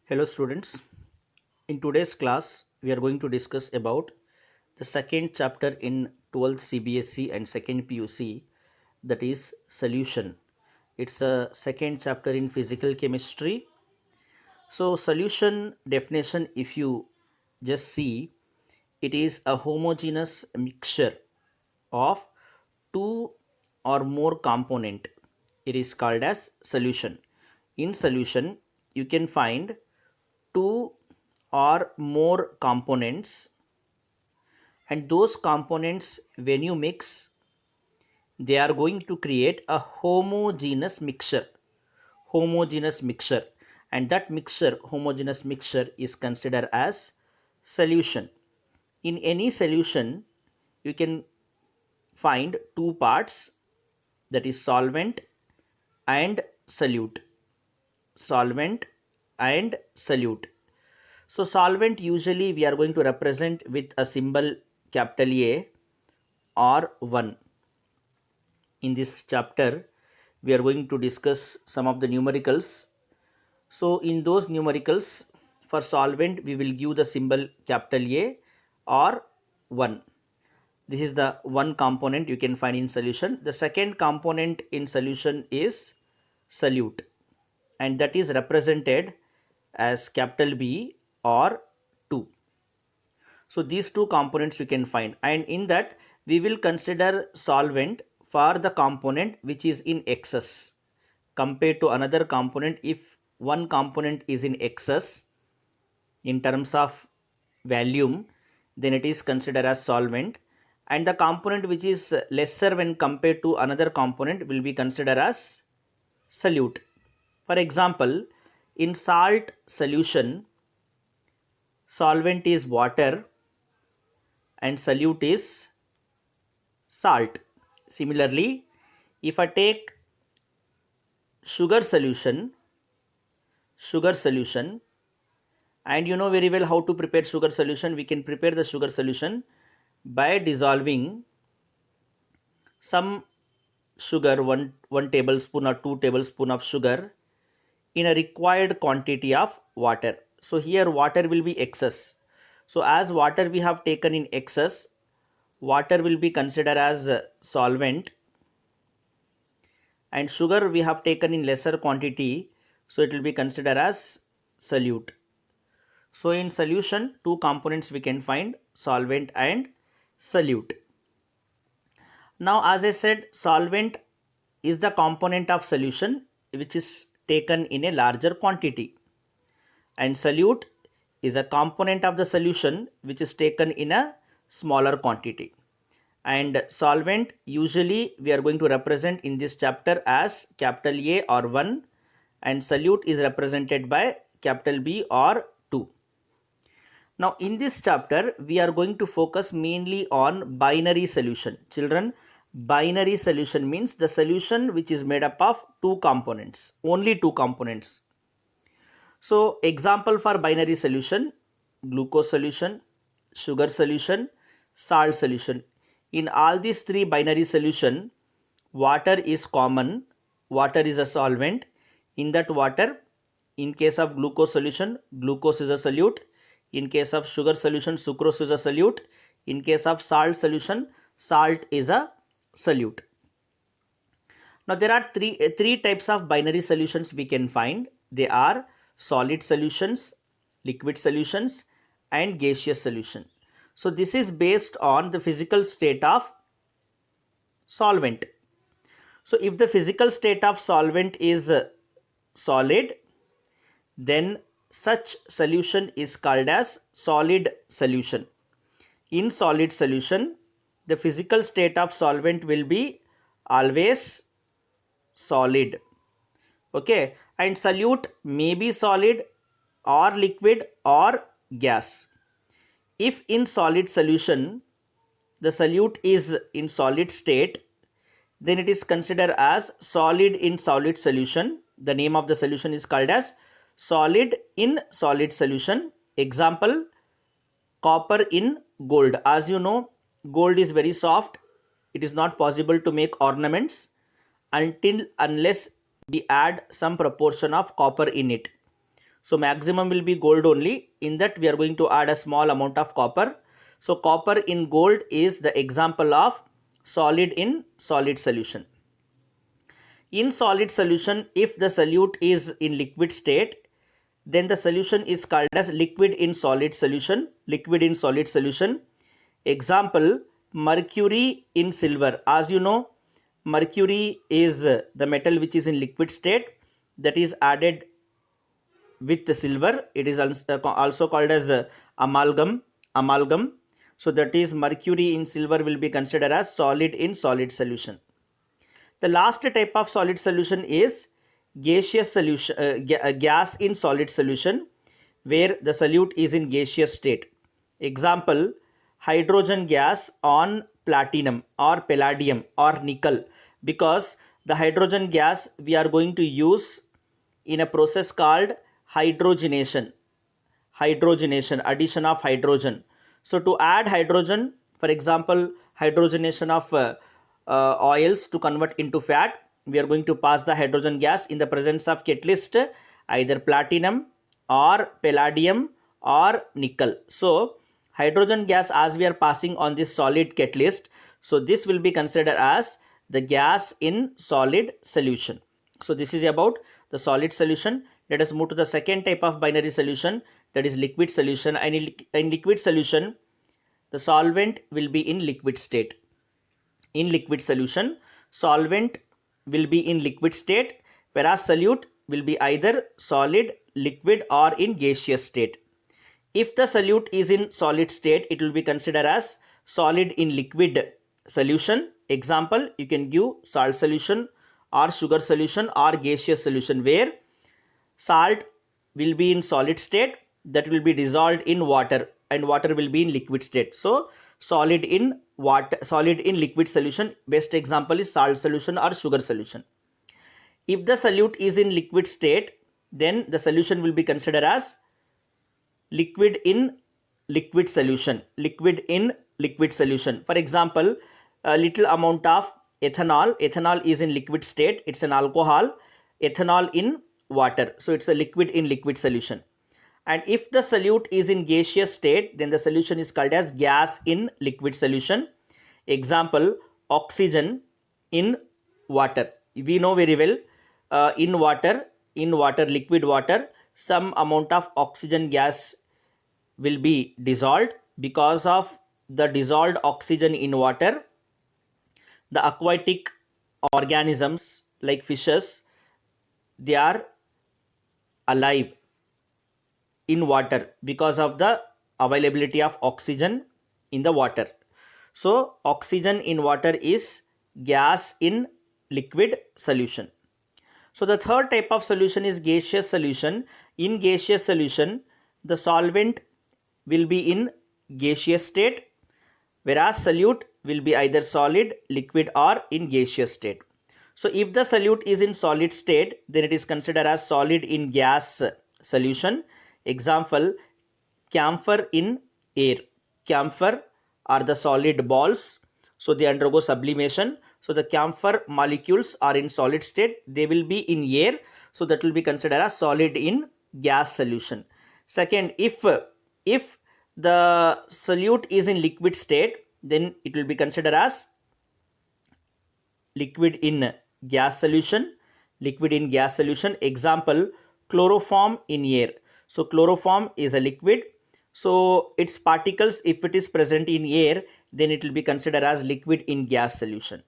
Hello students, in today's class we are going to discuss about the second chapter in 12th CBSE and second PUC, that is solution. It's a second chapter in physical chemistry. So solution definition, if you just see, it is a homogeneous mixture of two or more component. It is called as solution. In solution you can find two or more components, and those components when you mix, they are going to create a homogeneous mixture, and that mixture, homogeneous mixture, is considered as solution. In any solution you can find two parts, that is solvent and solute. Solvent and solute. So solvent usually we are going to represent with a symbol capital A or 1. In this chapter we are going to discuss some of the numericals. So in those numericals, for solvent we will give the symbol capital A or 1. This is the one component you can find in solution. The second component in solution is solute, and that is represented as capital B or 2. So these two components you can find, and in that we will consider solvent for the component which is in excess compared to another component. If one component is in excess in terms of volume, then it is considered as solvent, and the component which is lesser when compared to another component will be considered as solute. For example, in salt solution, solvent is water and solute is salt. Similarly, if I take sugar solution, and you know very well how to prepare sugar solution, we can prepare the sugar solution by dissolving some sugar, one tablespoon or 2 tablespoon of sugar, in a required quantity of water. So here water will be excess. So as water we have taken in excess, water will be considered as solvent, and sugar we have taken in lesser quantity, so it will be considered as solute. So in solution, two components we can find, solvent and solute. Now as I said, solvent is the component of solution which is taken in a larger quantity, and solute is a component of the solution which is taken in a smaller quantity. And solvent usually we are going to represent in this chapter as capital A or 1, and solute is represented by capital B or 2. Now in this chapter we are going to focus mainly on binary solution. Children, binary solution means the solution which is made up of two components, only two components. So example for binary solution: glucose solution, sugar solution, salt solution. In all these three binary solution, water is common, water is a solvent. In that water, in case of glucose solution, glucose is a solute. In case of sugar solution, sucrose is a solute. In case of salt solution, salt is a solute. Now there are three types of binary solutions we can find. They are solid solutions, liquid solutions, and gaseous solution. So this is based on the physical state of solvent. So if the physical state of solvent is solid, then such solution is called as solid solution. In solid solution, the physical state of solvent will be always solid. Okay, and solute may be solid or liquid or gas. If in solid solution the solute is in solid state, then it is considered as solid in solid solution. The name of the solution is called as solid in solid solution. Example, copper in gold. As you know, gold is very soft. It is not possible to make ornaments unless we add some proportion of copper in it. So maximum will be gold only. In that we are going to add a small amount of copper. So copper in gold is the example of solid in solid solution. In solid solution, if the solute is in liquid state, then the solution is called as liquid in solid solution. Liquid in solid solution. Example, mercury in silver. As you know, mercury is the metal which is in liquid state, that is added with the silver. It is also called as amalgam. So that is mercury in silver will be considered as solid in solid solution. The last type of solid solution is gaseous solution, gas in solid solution, where the solute is in gaseous state. Example, hydrogen gas on platinum or palladium or nickel, because the hydrogen gas we are going to use in a process called hydrogenation. Addition of hydrogen. So to add hydrogen, for example, hydrogenation of oils to convert into fat, we are going to pass the hydrogen gas in the presence of catalyst, either platinum or palladium or nickel. So hydrogen gas, as we are passing on this solid catalyst, so this will be considered as the gas in solid solution. So this is about the solid solution. Let us move to the second type of binary solution, that is liquid solution. And in liquid solution, the solvent will be in liquid state. In liquid solution, solvent will be in liquid state, whereas solute will be either solid, liquid or in gaseous state. If the solute is in solid state, it will be considered as solid in liquid solution. Example, you can give salt solution or sugar solution or gaseous solution, where salt will be in solid state, that will be dissolved in water, and water will be in liquid state. So solid in water, solid in liquid solution, best example is salt solution or sugar solution. If the solute is in liquid state, then the solution will be considered as liquid in liquid solution. Liquid in liquid solution. For example, a little amount of ethanol. Ethanol is in liquid state, it's an alcohol. Ethanol in water, so it's a liquid in liquid solution. And if the solute is in gaseous state, then the solution is called as gas in liquid solution. Example, oxygen in water. We know very well, in water, liquid water, some amount of oxygen gas will be dissolved. Because of the dissolved oxygen in water, the aquatic organisms like fishes, they are alive in water because of the availability of oxygen in the water. So oxygen in water is gas in liquid solution. So the third type of solution is gaseous solution. In gaseous solution, the solvent will be in gaseous state, whereas solute will be either solid, liquid or in gaseous state. So if the solute is in solid state, then it is considered as solid in gas solution. Example, camphor in air. Camphor are the solid balls, so they undergo sublimation. So the camphor molecules are in solid state, they will be in air, so that will be considered as solid in gas solution. Second, if the solute is in liquid state, then it will be considered as liquid in gas solution. Liquid in gas solution. Example, chloroform in air. So chloroform is a liquid, so its particles, if it is present in air, then it will be considered as liquid in gas solution.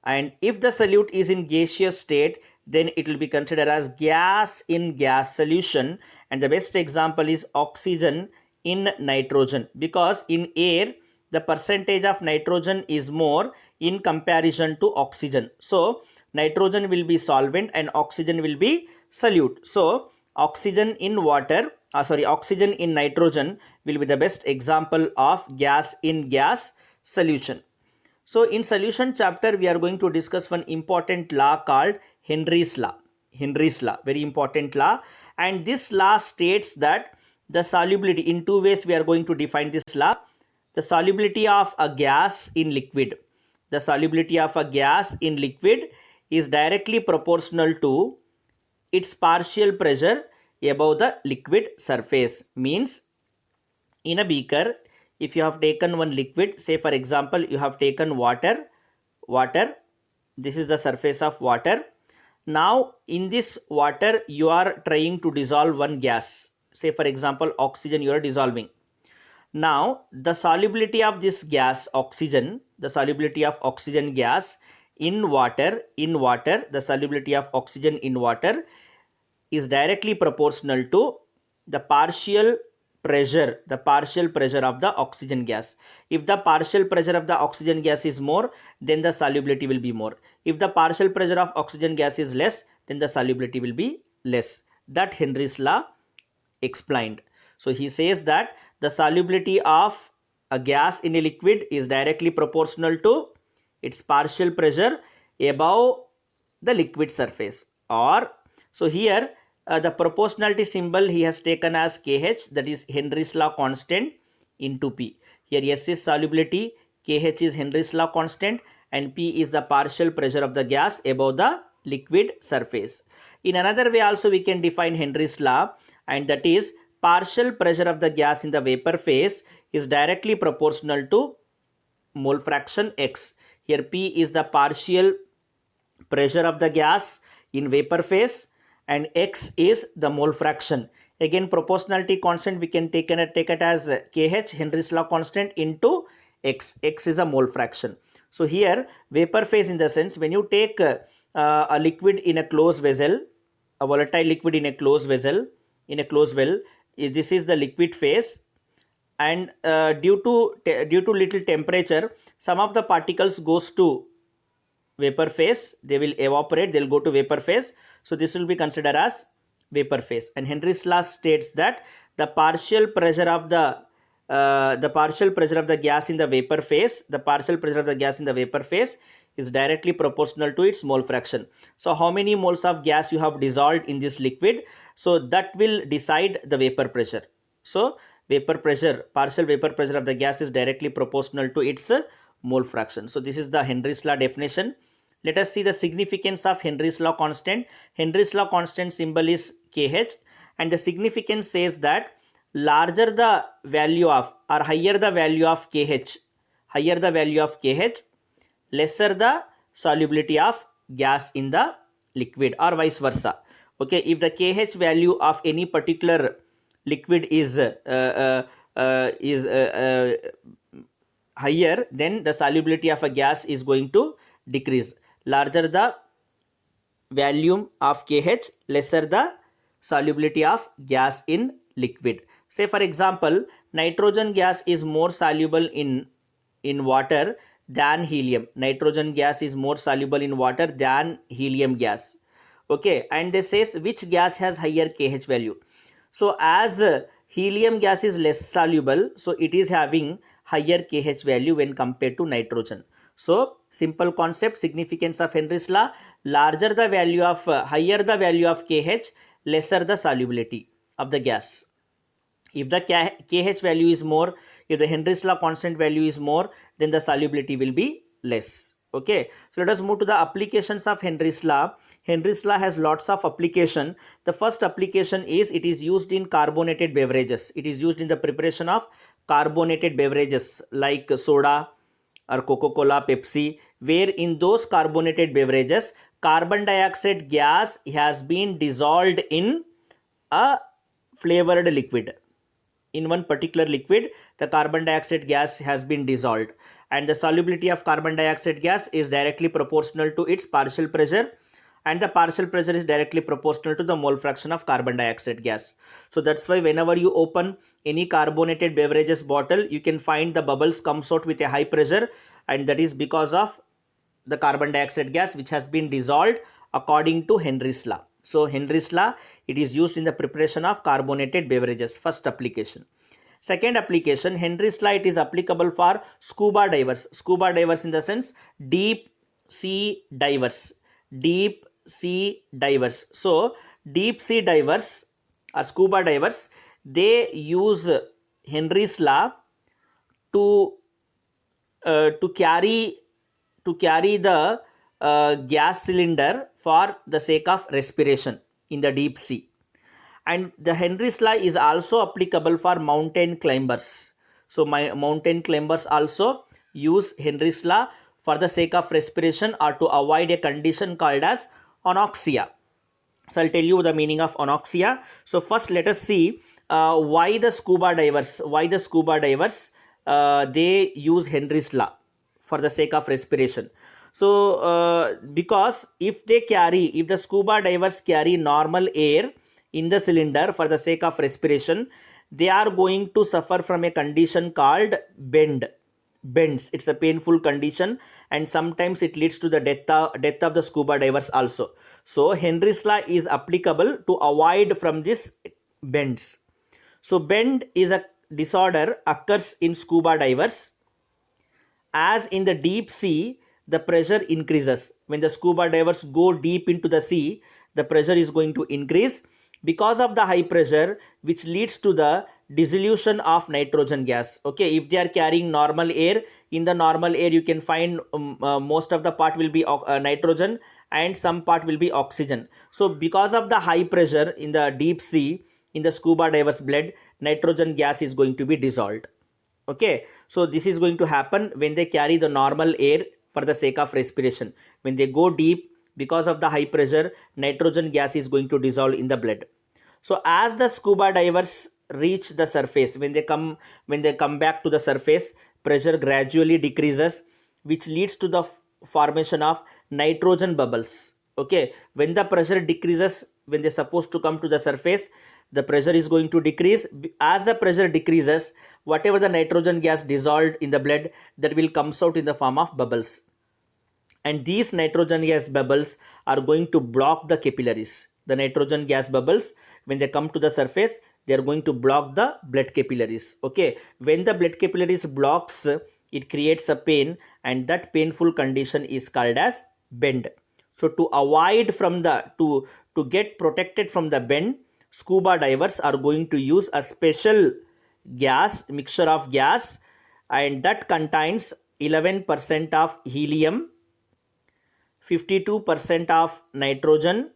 And if the solute is in gaseous state, then it will be considered as gas in gas solution. And the best example is oxygen in nitrogen, because in air the percentage of nitrogen is more in comparison to oxygen. So nitrogen will be solvent and oxygen will be solute. So oxygen in water, oxygen in nitrogen will be the best example of gas in gas solution. So in solution chapter, we are going to discuss one important law called Henry's law. Henry's law, very important law. And this law states that the solubility, in two ways we are going to define this law. The solubility of a gas in liquid. The solubility of a gas in liquid is directly proportional to its partial pressure above the liquid surface. Means in a beaker, if you have taken one liquid, say for example you have taken water, this is the surface of water. Now in this water you are trying to dissolve one gas, say for example oxygen you are dissolving. Now the solubility of this gas oxygen, the solubility of oxygen gas in water, the solubility of oxygen in water is directly proportional to the partial pressure of the oxygen gas. If the partial pressure of the oxygen gas is more, then the solubility will be more. If the partial pressure of oxygen gas is less, then the solubility will be less. That Henry's law explained. So he says that the solubility of a gas in a liquid is directly proportional to its partial pressure above the liquid surface. Or so here the proportionality symbol he has taken as Kh, that is Henry's law constant into P. Here S is solubility, Kh is Henry's law constant, and P is the partial pressure of the gas above the liquid surface. In another way also we can define Henry's law, and that is partial pressure of the gas in the vapor phase is directly proportional to mole fraction X. Here P is the partial pressure of the gas in vapor phase and X is the mole fraction. Again, proportionality constant we can take it as Kh, Henry's law constant, into X. X is a mole fraction. So here vapor phase, in the sense when you take a liquid in a closed vessel, a volatile liquid in a closed vessel, this is the liquid phase, and due to little temperature, some of the particles goes to vapor phase, they will evaporate, they'll go to vapor phase. So this will be considered as vapor phase. And Henry's law states that the partial pressure of the gas in the vapor phase, is directly proportional to its mole fraction. So how many moles of gas you have dissolved in this liquid, so that will decide the vapor pressure. So partial vapor pressure of the gas is directly proportional to its mole fraction. So this is the Henry's law definition. Let us see the significance of Henry's law constant. Henry's law constant symbol is Kh, and the significance says that larger the value of, or higher the value of Kh, lesser the solubility of gas in the liquid, or vice versa. Okay, if the Kh value of any particular liquid is higher, then the solubility of a gas is going to decrease. Larger the volume of Kh, lesser the solubility of gas in liquid. Say for example, nitrogen gas is more soluble in water than helium. Nitrogen gas is more soluble in water than helium gas. Okay, and they says which gas has higher Kh value. So as helium gas is less soluble, so it is having higher Kh value when compared to nitrogen. So simple concept, significance of Henry's law: larger the value of, higher the value of Kh, lesser the solubility of the gas. If the Kh value is more, if the Henry's law constant value is more, then the solubility will be less. Okay, so let us move to the applications of Henry's law. Henry's law has lots of application. The first application is it is used in carbonated beverages. It is used in the preparation of carbonated beverages like soda or Coca-Cola, Pepsi, where in those carbonated beverages, carbon dioxide gas has been dissolved in a flavored liquid. In one particular liquid, the carbon dioxide gas has been dissolved, and the solubility of carbon dioxide gas is directly proportional to its partial pressure, and the partial pressure is directly proportional to the mole fraction of carbon dioxide gas. So that's why whenever you open any carbonated beverages bottle, you can find the bubbles comes out with a high pressure, and that is because of the carbon dioxide gas which has been dissolved according to Henry's law. So Henry's law, it is used in the preparation of carbonated beverages. First application. Second application, Henry's law, it is applicable for scuba divers. Scuba divers in the sense deep sea divers. Deep sea divers. So deep sea divers or scuba divers, they use Henry's law to carry the gas cylinder for the sake of respiration in the deep sea. And the Henry's law is also applicable for mountain climbers. So my mountain climbers also use Henry's law for the sake of respiration or to avoid a condition called as anoxia. So I'll tell you the meaning of anoxia. So first let us see why the scuba divers they use Henry's law for the sake of respiration. So because if the scuba divers carry normal air in the cylinder for the sake of respiration, they are going to suffer from a condition called bends. It's a painful condition, and sometimes it leads to the death of the scuba divers also. So Henry's law is applicable to avoid from this bends. So bend is a disorder occurs in scuba divers as in the deep sea the pressure increases. When the scuba divers go deep into the sea, the pressure is going to increase because of the high pressure, which leads to the dissolution of nitrogen gas. Okay, if they are carrying normal air, in the normal air you can find most of the part will be nitrogen and some part will be oxygen. So because of the high pressure in the deep sea, in the scuba divers blood, nitrogen gas is going to be dissolved. Okay, so this is going to happen when they carry the normal air for the sake of respiration. When they go deep, because of the high pressure, nitrogen gas is going to dissolve in the blood. So as the scuba divers reach the surface, when they come back to the surface, pressure gradually decreases, which leads to the formation of nitrogen bubbles. Okay, when the pressure decreases, when they're supposed to come to the surface, the pressure is going to decrease. As the pressure decreases, whatever the nitrogen gas dissolved in the blood, that will comes out in the form of bubbles, and these nitrogen gas bubbles are going to block the capillaries. The nitrogen gas bubbles, when they come to the surface, they are going to block the blood capillaries. Okay, when the blood capillaries blocks, it creates a pain, and that painful condition is called as bend. So to avoid from the to get protected from the bend, scuba divers are going to use a special mixture of gas, and that contains 11% of helium, 52% of nitrogen,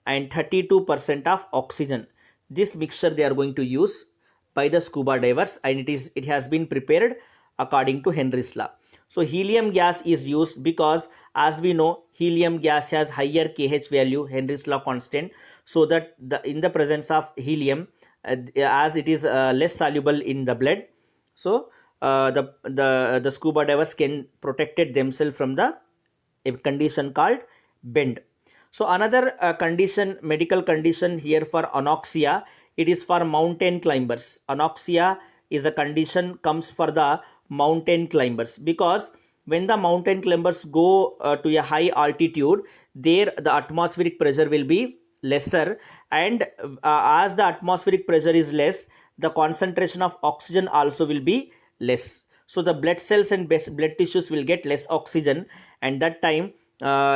and 32% of oxygen. This mixture they are going to use by the scuba divers, and it has been prepared according to Henry's law. So helium gas is used because, as we know, helium gas has higher KH value, Henry's law constant, so that in the presence of helium, as it is less soluble in the blood, so the scuba divers can protect themselves from the a condition called bend. So another medical condition here for anoxia, it is for mountain climbers. Anoxia is a condition comes for the mountain climbers, because when the mountain climbers go to a high altitude, there the atmospheric pressure will be lesser, and as the atmospheric pressure is less, the concentration of oxygen also will be less. So the blood cells and blood tissues will get less oxygen, and that time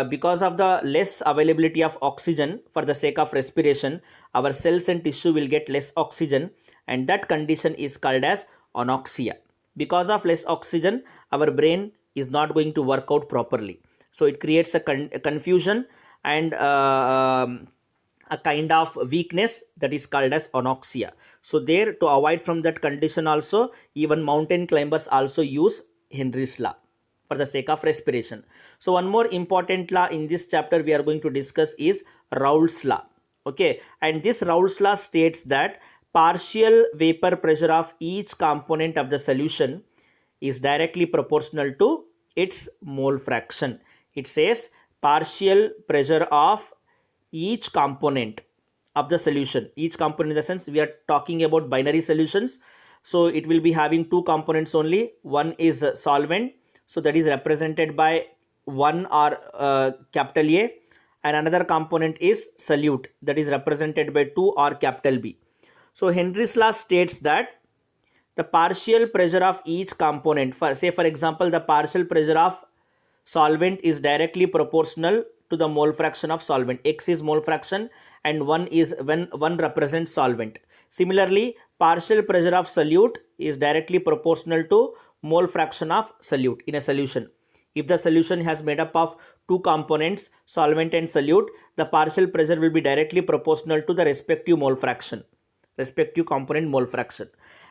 because of the less availability of oxygen for the sake of respiration, our cells and tissue will get less oxygen, and that condition is called as anoxia. Because of less oxygen, our brain is not going to work out properly, so it creates a confusion and a kind of weakness, that is called as anoxia. So there, to avoid from that condition also, even mountain climbers also use Henry's law for the sake of respiration. So one more important law in this chapter we are going to discuss is Raoult's law. Okay, and this Raoult's law states that partial vapor pressure of each component of the solution is directly proportional to its mole fraction. It says partial pressure of each component of the solution. Each component in the sense we are talking about binary solutions. So it will be having two components only. One is solvent, so that is represented by 1 or capital A, and another component is solute, that is represented by 2 or capital B. So Henry's law states that the partial pressure of each component, for example, the partial pressure of solvent is directly proportional to the mole fraction of solvent. X is mole fraction, and 1 is when 1 represents solvent. Similarly, partial pressure of solute is directly proportional to mole fraction of solute in a solution. If the solution has made up of two components, solvent and solute, the partial pressure will be directly proportional to the respective mole fraction, respective component mole fraction.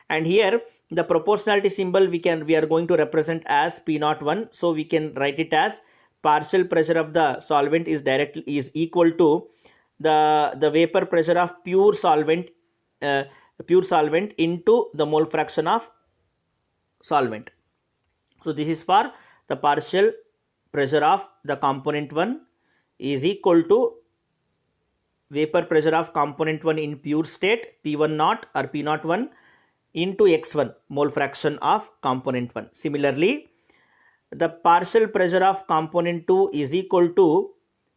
And here the proportionality symbol we are going to represent as P01. So we can write it as partial pressure of the solvent is equal to the vapor pressure of pure solvent into the mole fraction of solvent. So this is for the partial pressure of the component 1 is equal to vapor pressure of component 1 in pure state P1 naught or P naught 1 into x1 mole fraction of component 1. Similarly, the partial pressure of component 2 is equal to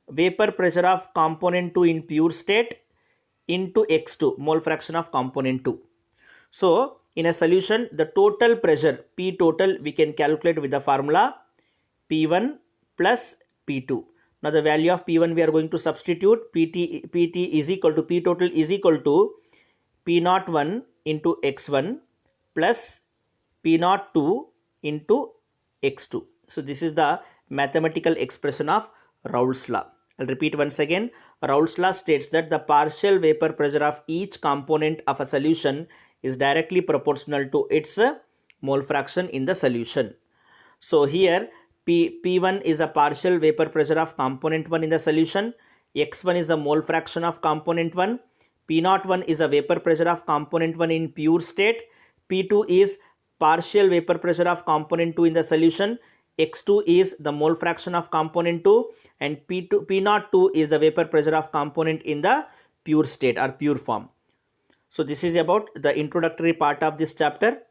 vapor pressure of component 2 in pure state into x2 mole fraction of component 2. So in a solution, the total pressure P total we can calculate with the formula P1 plus P2. Now the value of P1 we are going to substitute. PT is equal to P total is equal to P01 into x1 plus P02 into x2. So this is the mathematical expression of Raoult's law. I'll repeat once again. Raoult's law states that the partial vapor pressure of each component of a solution is directly proportional to its mole fraction in the solution. So here P1 is a partial vapor pressure of component 1 in the solution. X1 is the mole fraction of component 1. P01 is a vapor pressure of component 1 in pure state. P2 is partial vapor pressure of component 2 in the solution. X2 is the mole fraction of component 2, and P02 is the vapor pressure of component in the pure state or pure form. So this is about the introductory part of this chapter.